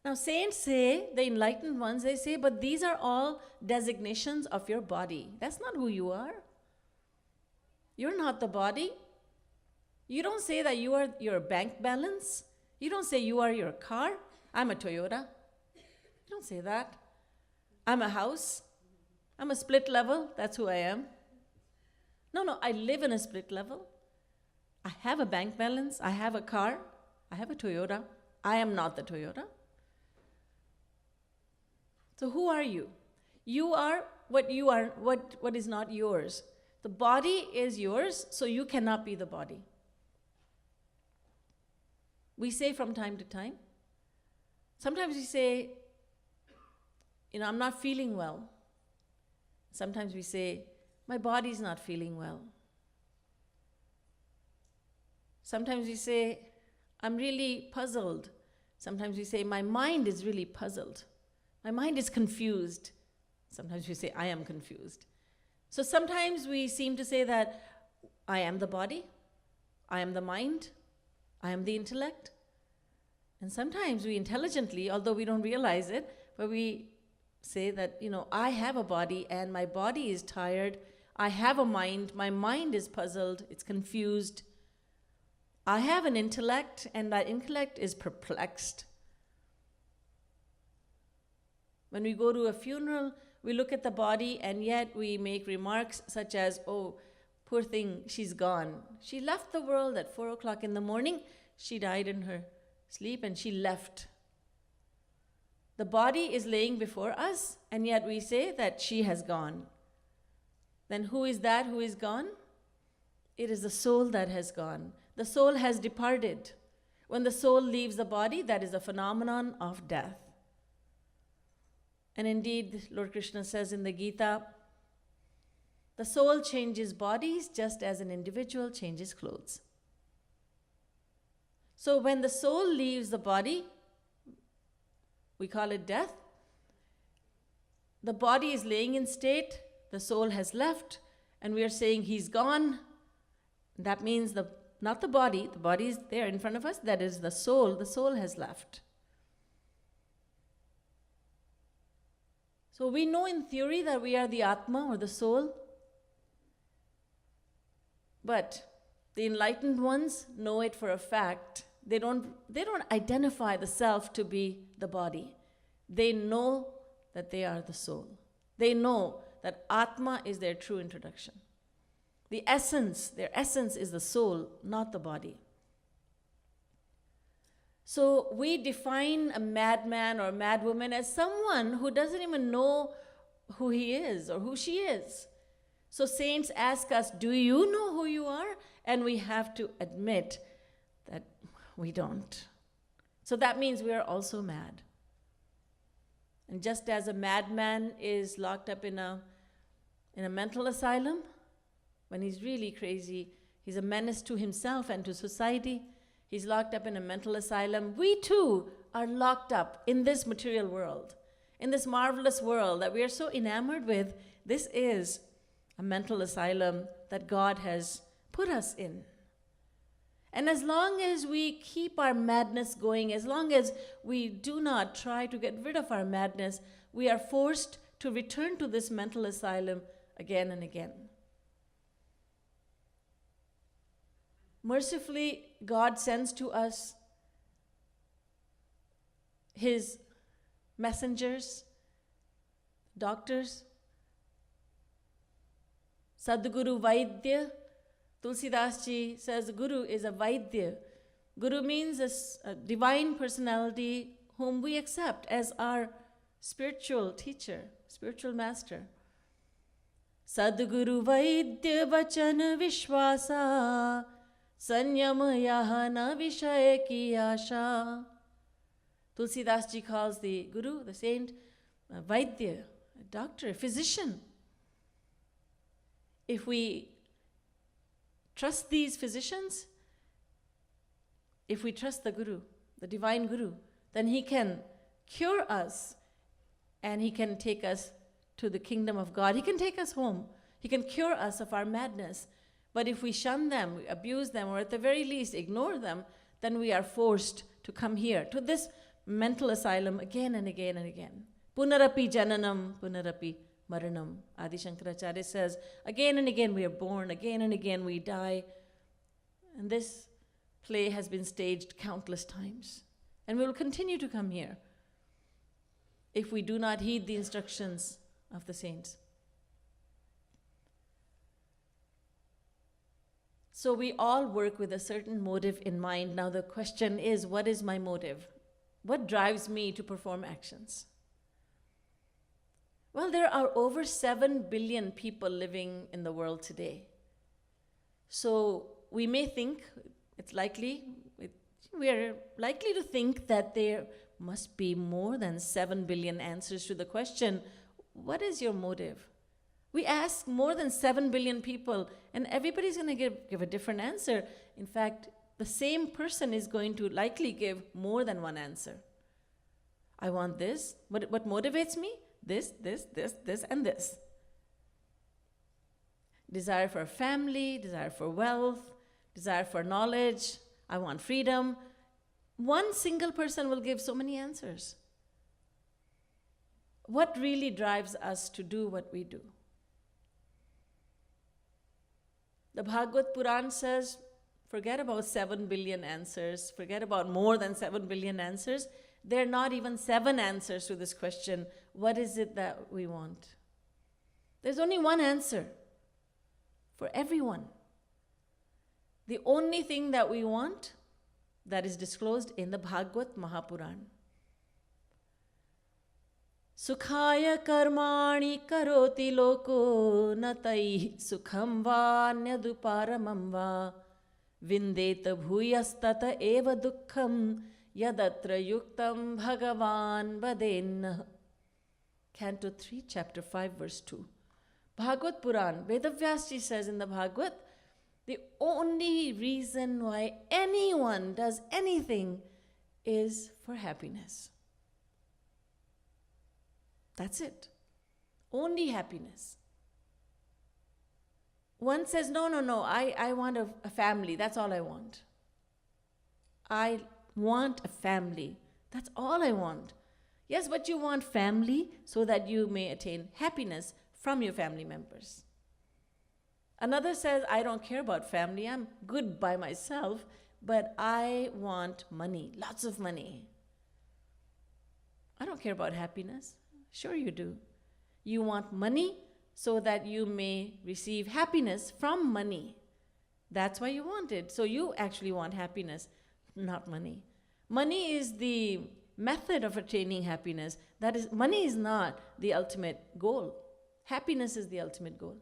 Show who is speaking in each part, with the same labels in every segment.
Speaker 1: Now saints say, the enlightened ones, they say, but these are all designations of your body. That's not who you are. You're not the body. You don't say that you are your bank balance. You don't say you are your car. I'm a Toyota. You don't say that. I'm a house. I'm a split level. That's who I am. No, I live in a split level. I have a bank balance. I have a car. I have a Toyota. I am not the Toyota. So who are you? You are, what is not yours. The body is yours, so you cannot be the body. We say from time to time, sometimes we say, I'm not feeling well. Sometimes we say, my body's not feeling well. Sometimes we say, I'm really puzzled. Sometimes we say, my mind is really puzzled. My mind is confused. Sometimes we say, I am confused. So sometimes we seem to say that I am the body, I am the mind, I am the intellect. And sometimes we intelligently, although we don't realize it, but we say that, I have a body and my body is tired. I have a mind, my mind is puzzled, it's confused. I have an intellect and that intellect is perplexed. When we go to a funeral, we look at the body and yet we make remarks such as, oh, poor thing, she's gone. She left the world at 4 o'clock in the morning. She died in her sleep and she left. The body is laying before us and yet we say that she has gone. Then who is that who is gone? It is the soul that has gone. The soul has departed. When the soul leaves the body, that is a phenomenon of death. And indeed, Lord Krishna says in the Gita, the soul changes bodies just as an individual changes clothes. So when the soul leaves the body, we call it death. The body is laying in state, the soul has left, and we are saying he's gone. That means not the body is there in front of us, that is the soul has left. So we know in theory that we are the Atma or the soul, but the enlightened ones know it for a fact. They don't identify the self to be the body. They know that they are the soul. They know that Atma is their true introduction. Their essence is the soul, not the body. So we define a madman or a madwoman as someone who doesn't even know who he is or who she is. So saints ask us, do you know who you are? And we have to admit that we don't. So that means we are also mad. And just as a madman is locked up in a mental asylum, when he's really crazy, he's a menace to himself and to society, he's locked up in a mental asylum. We too are locked up in this material world, in this marvelous world that we are so enamored with. This is a mental asylum that God has put us in. And as long as we keep our madness going, as long as we do not try to get rid of our madness, we are forced to return to this mental asylum again and again. Mercifully, God sends to us his messengers, doctors. Sadhguru Vaidya, Tulsidas ji says Guru is a Vaidya. Guru means a divine personality whom we accept as our spiritual teacher, spiritual master. Sadhguru Vaidya Vachan Vishwasa Sanyama Yahana Vishaya Ki Asha. Tulsidas ji calls the Guru, the saint, a Vaidya, a doctor, a physician. If we trust these physicians, if we trust the Guru, the divine Guru, then he can cure us and he can take us to the kingdom of God. He can take us home. He can cure us of our madness. But if we shun them, we abuse them, or at the very least ignore them, then we are forced to come here, to this mental asylum again and again and again. Punarapi jananam, punarapi maranam. Adi Shankaracharya says, again and again we are born, again and again we die. And this play has been staged countless times. And we will continue to come here if we do not heed the instructions of the saints. So we all work with a certain motive in mind. Now the question is, what is my motive? What drives me to perform actions? Well, there are over 7 billion people living in the world today. So we may think, we are likely to think that there must be more than 7 billion answers to the question, what is your motive? We ask more than 7 billion people, and everybody's going to give a different answer. In fact, the same person is going to likely give more than one answer. I want this. What motivates me? This, and this. Desire for family, desire for wealth, desire for knowledge. I want freedom. One single person will give so many answers. What really drives us to do what we do? The Bhagavad Puran says, forget about 7 billion answers, forget about more than 7 billion answers. There are not even 7 answers to this question. What is it that we want? There's only one answer for everyone. The only thing that we want that is disclosed in the Bhagavad Mahapuran. Sukhaya karmani karoti loko natai sukham va nyaduparamam va vindeta bhuyastata eva dukkham yadatra yuktam bhagavan vadenna. Canto 3, chapter 5, verse 2. Bhagavad Puran, Vedavyasji says in the Bhagavad, the only reason why anyone does anything is for happiness. That's it. Only happiness. One says, no, I want a family. That's all I want. I want a family. That's all I want. Yes, but you want family so that you may attain happiness from your family members. Another says, I don't care about family. I'm good by myself, but I want money, lots of money. I don't care about happiness. Sure you do. You want money so that you may receive happiness from money. That's why you want it. So you actually want happiness, not money. Money is the method of attaining happiness. That is, money is not the ultimate goal. Happiness is the ultimate goal.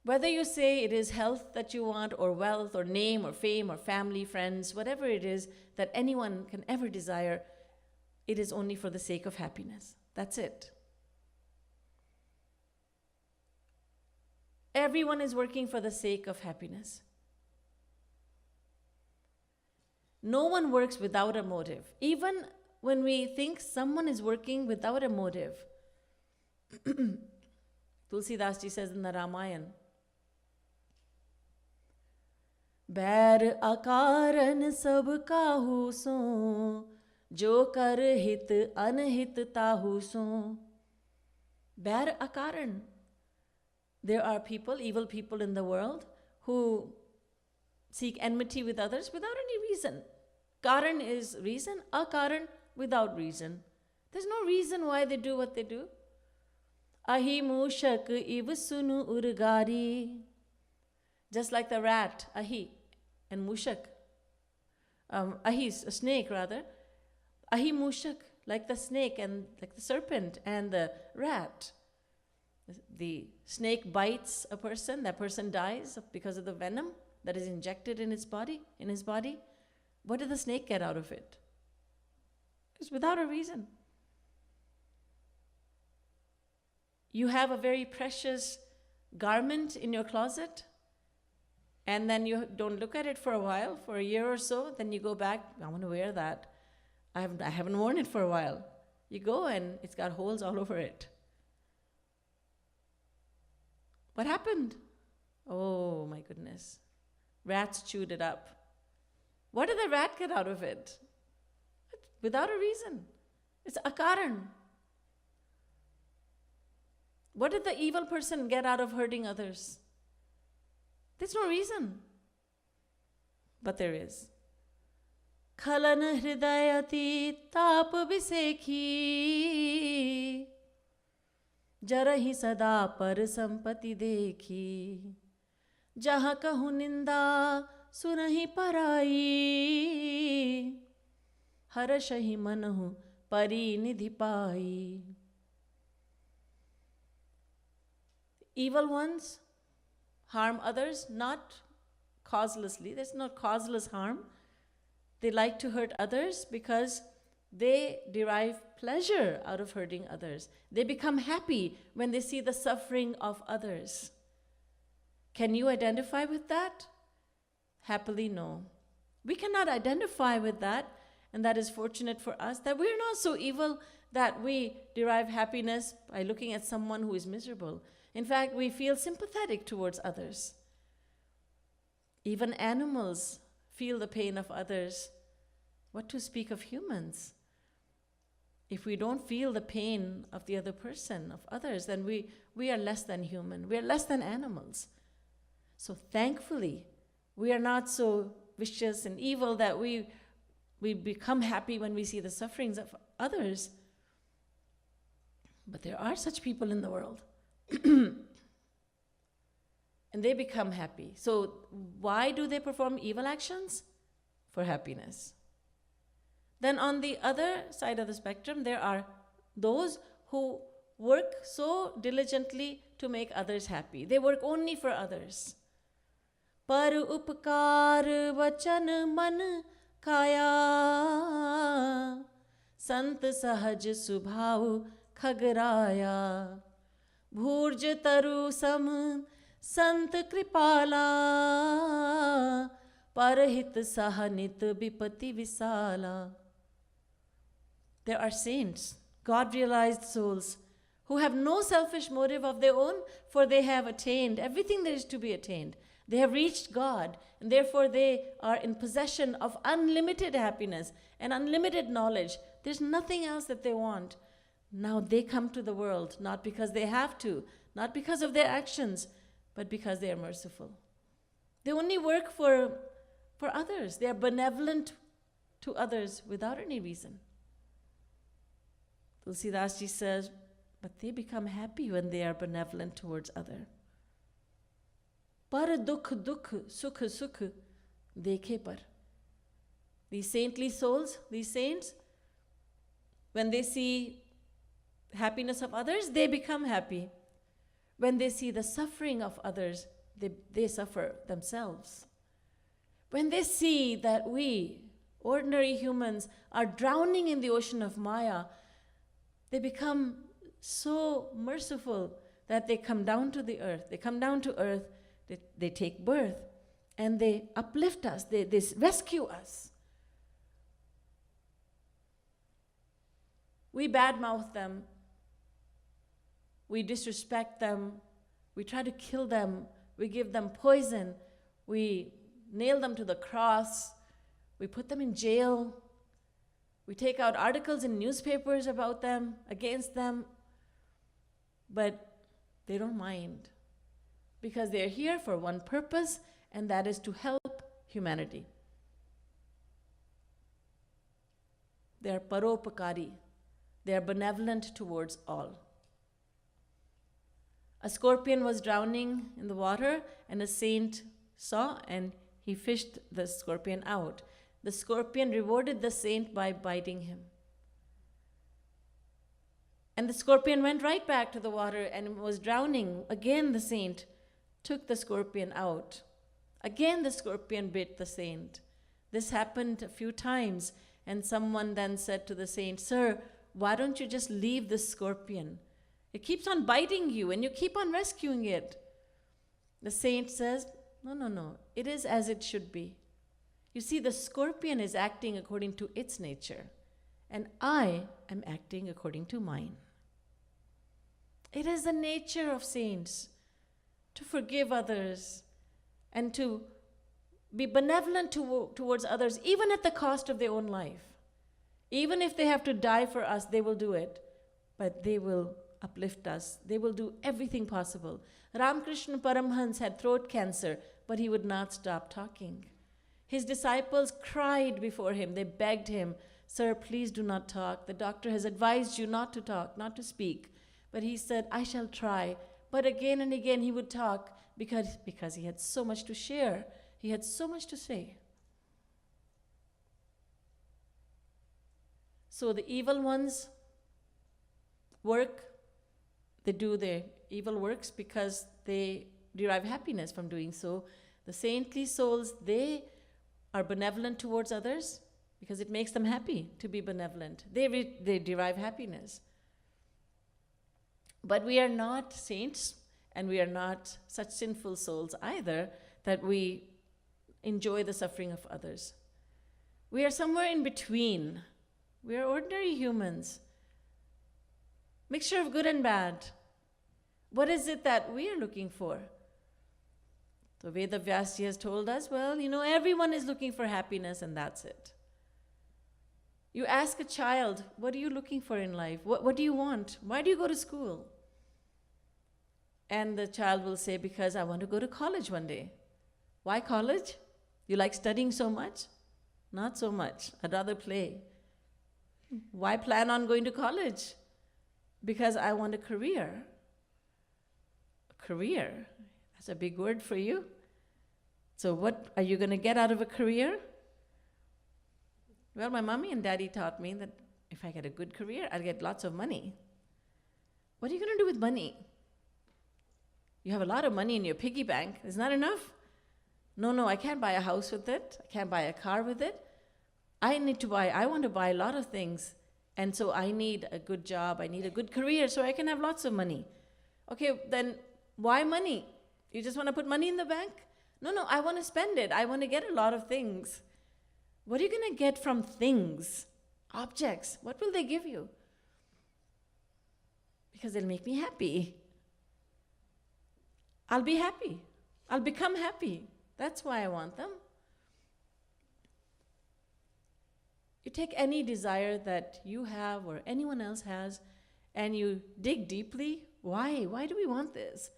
Speaker 1: Whether you say it is health that you want, or wealth, or name, or fame, or family, friends, whatever it is that anyone can ever desire, it is only for the sake of happiness. That's it. Everyone is working for the sake of happiness. No one works without a motive. Even when we think someone is working without a motive. Tulsidas ji says in the Ramayana, बैर अकारण सब काहू सो जो कर हित अनहित ताहू सो. बैर अकारण. There are people, evil people in the world, who seek enmity with others without any reason. Karan is reason, akaran without reason. There's no reason why they do what they do. Ahi mushak iv sunu urgari. Just like the rat, ahi, and mushak. Ahi is a snake rather. Ahi mushak, like the snake and like the serpent and the rat. The snake bites a person, that person dies because of the venom that is injected in his body. What did the snake get out of it? It's without a reason. You have a very precious garment in your closet, and then you don't look at it for a while, for a year or so, then you go back, I want to wear that. I haven't worn it for a while. You go and it's got holes all over it. What happened? Oh my goodness. Rats chewed it up. What did the rat get out of it? Without a reason. It's akaran. What did the evil person get out of hurting others? There's no reason. But there is. Khalan hridayati tap bisekhi Jarahi sada par sampati dekhi Jaha kahu ninda sunahi parai Harashahi manahu parinidhi pai. Evil ones harm others, not causelessly. There's no causeless harm. They like to hurt others because they derive pleasure out of hurting others. They become happy when they see the suffering of others. Can you identify with that? Happily, no. We cannot identify with that, and that is fortunate for us that we're not so evil that we derive happiness by looking at someone who is miserable. In fact, we feel sympathetic towards others. Even animals feel the pain of others. What to speak of humans? If we don't feel the pain of the other person, of others, then we are less than human. We are less than animals. So thankfully, we are not so vicious and evil that we become happy when we see the sufferings of others. But there are such people in the world. And they become happy. So why do they perform evil actions? For happiness. Then on the other side of the spectrum, there are those who work so diligently to make others happy. They work only for others. Par upkar vachan man kaya Sant sahaj subhav khagraya Bhurj taru sam Sant kripala Parahit sahanit bipati visala. There are saints, God-realized souls, who have no selfish motive of their own, for they have attained everything there is to be attained. They have reached God, and therefore they are in possession of unlimited happiness and unlimited knowledge. There's nothing else that they want. Now they come to the world, not because they have to, not because of their actions, but because they are merciful. They only work for others. They are benevolent to others without any reason. Tulsidas Ji says, but they become happy when they are benevolent towards others. Par dukh dukh, sukh sukh, dekhe par. These saintly souls, these saints, when they see happiness of others, they become happy. When they see the suffering of others, they suffer themselves. When they see that we, ordinary humans, are drowning in the ocean of Maya, they become so merciful that they come down to the earth. They come down to earth, they take birth, and they uplift us, they rescue us. We badmouth them, we disrespect them, we try to kill them, we give them poison, we nail them to the cross, we put them in jail, we take out articles in newspapers about them, against them, but they don't mind because they're here for one purpose, and that is to help humanity. They are paropakari. They are benevolent towards all. A scorpion was drowning in the water, and a saint saw, and he fished the scorpion out. The scorpion rewarded the saint by biting him. And the scorpion went right back to the water and was drowning. Again, the saint took the scorpion out. Again, the scorpion bit the saint. This happened a few times, and someone then said to the saint, "Sir, why don't you just leave this scorpion? It keeps on biting you, and you keep on rescuing it." The saint says, No, it is as it should be. You see, the scorpion is acting according to its nature, and I am acting according to mine. It is the nature of saints to forgive others and to be benevolent towards others, even at the cost of their own life. Even if they have to die for us, they will do it. But they will uplift us. They will do everything possible. Ramakrishna Paramhans had throat cancer, but he would not stop talking. His disciples cried before him. They begged him, "Sir, please do not talk. The doctor has advised you not to talk, not to speak." But he said, "I shall try." But again and again he would talk because he had so much to share. He had so much to say. So the evil ones work. They do their evil works because they derive happiness from doing so. The saintly souls, they are benevolent towards others because it makes them happy to be benevolent. They derive happiness. But we are not saints, and we are not such sinful souls either that we enjoy the suffering of others. We are somewhere in between. We are ordinary humans. Mixture of good and bad. What is it that we are looking for? The Veda Vyasji has told us, well, everyone is looking for happiness, and that's it. You ask a child, what are you looking for in life? What do you want? Why do you go to school? And the child will say, because I want to go to college one day. Why college? You like studying so much? Not so much. I'd rather play. Why plan on going to college? Because I want a career. A career? That's a big word for you. So what are you going to get out of a career? Well, my mommy and daddy taught me that if I get a good career, I'll get lots of money. What are you going to do with money? You have a lot of money in your piggy bank. Is that enough? No, I can't buy a house with it. I can't buy a car with it. I want to buy a lot of things. And so I need a good job. I need a good career so I can have lots of money. Okay, then why money? You just want to put money in the bank? No, I want to spend it. I want to get a lot of things. What are you going to get from things? Objects. What will they give you? Because they'll make me happy. I'll be happy. I'll become happy. That's why I want them. You take any desire that you have or anyone else has, and you dig deeply. Why? Why do we want this?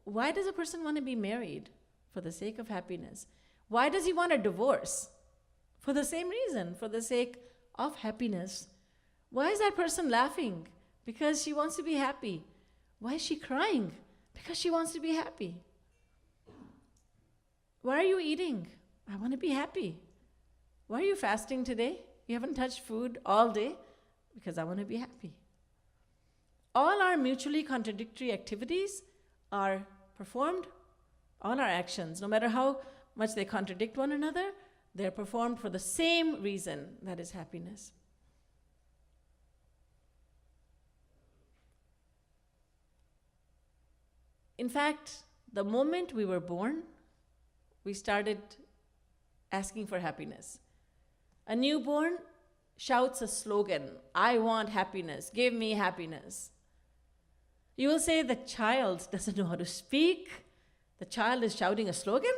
Speaker 1: Why does a person want to be married? For the sake of happiness. Why does he want a divorce? For the same reason, for the sake of happiness. Why is that person laughing? Because she wants to be happy. Why is she crying? Because she wants to be happy. Why are you eating? I want to be happy. Why are you fasting today? You haven't touched food all day? Because I want to be happy. All our mutually contradictory activities are performed, all our actions, no matter how much they contradict one another, they're performed for the same reason, that is happiness. In fact, the moment we were born, we started asking for happiness. A newborn shouts a slogan, "I want happiness, give me happiness." You will say the child doesn't know how to speak. The child is shouting a slogan?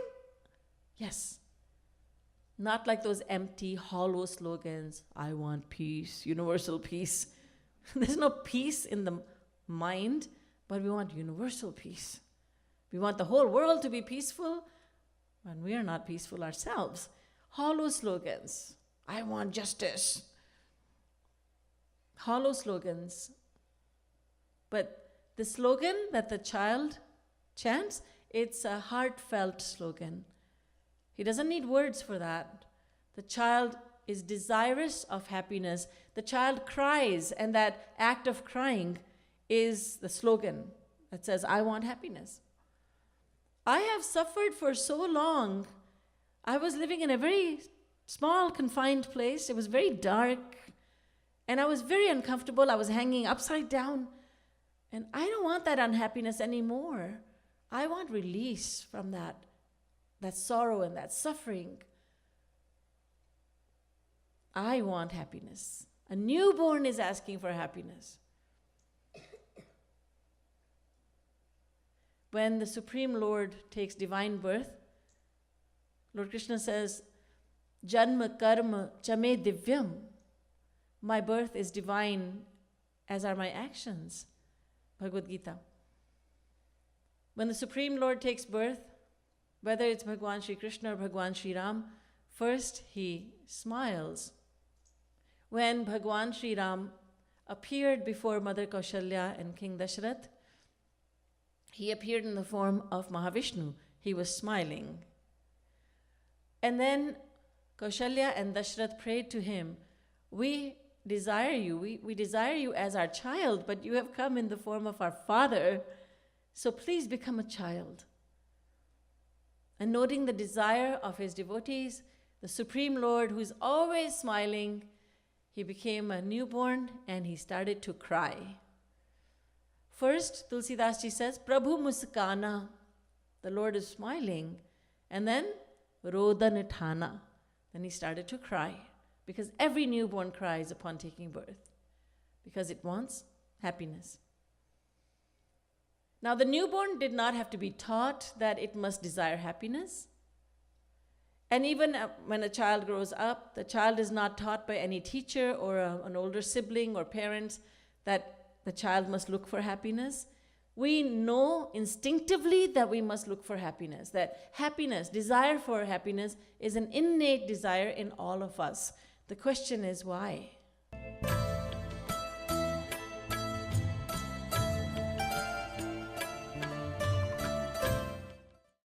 Speaker 1: Yes. Not like those empty, hollow slogans, "I want peace, universal peace." There's no peace in the mind, but we want universal peace. We want the whole world to be peaceful, when we are not peaceful ourselves. Hollow slogans, "I want justice." Hollow slogans. But the slogan that the child chants, it's a heartfelt slogan. He doesn't need words for that. The child is desirous of happiness. The child cries, and that act of crying is the slogan that says, "I want happiness." I have suffered for so long. I was living in a very small, confined place. It was very dark, and I was very uncomfortable. I was hanging upside down, and I don't want that unhappiness anymore. I want release from that sorrow and that suffering. I want happiness. A newborn is asking for happiness. When the Supreme Lord takes divine birth, Lord Krishna says, Janma karma chame divyam. My birth is divine, as are my actions. Bhagavad Gita. When the Supreme Lord takes birth, whether it's Bhagwan Shri Krishna or Bhagwan Shri Ram, first he smiles. When Bhagwan Shri Ram appeared before Mother Kaushalya and King Dashrath, he appeared in the form of Mahavishnu. He was smiling. And then Kaushalya and Dashrath prayed to him, we desire you. We desire you as our child, but you have come in the form of our father. So please become a child. And noting the desire of his devotees, the Supreme Lord, who is always smiling, he became a newborn and he started to cry. First, Tulsidas Ji says, Prabhu Muskana, the Lord is smiling. And then, Rodan Thana, then he started to cry. Because every newborn cries upon taking birth, because it wants happiness. Now, the newborn did not have to be taught that it must desire happiness. And even when a child grows up, the child is not taught by any teacher or an older sibling or parents that the child must look for happiness. We know instinctively that we must look for happiness, that happiness, desire for happiness, is an innate desire in all of us. The question is why?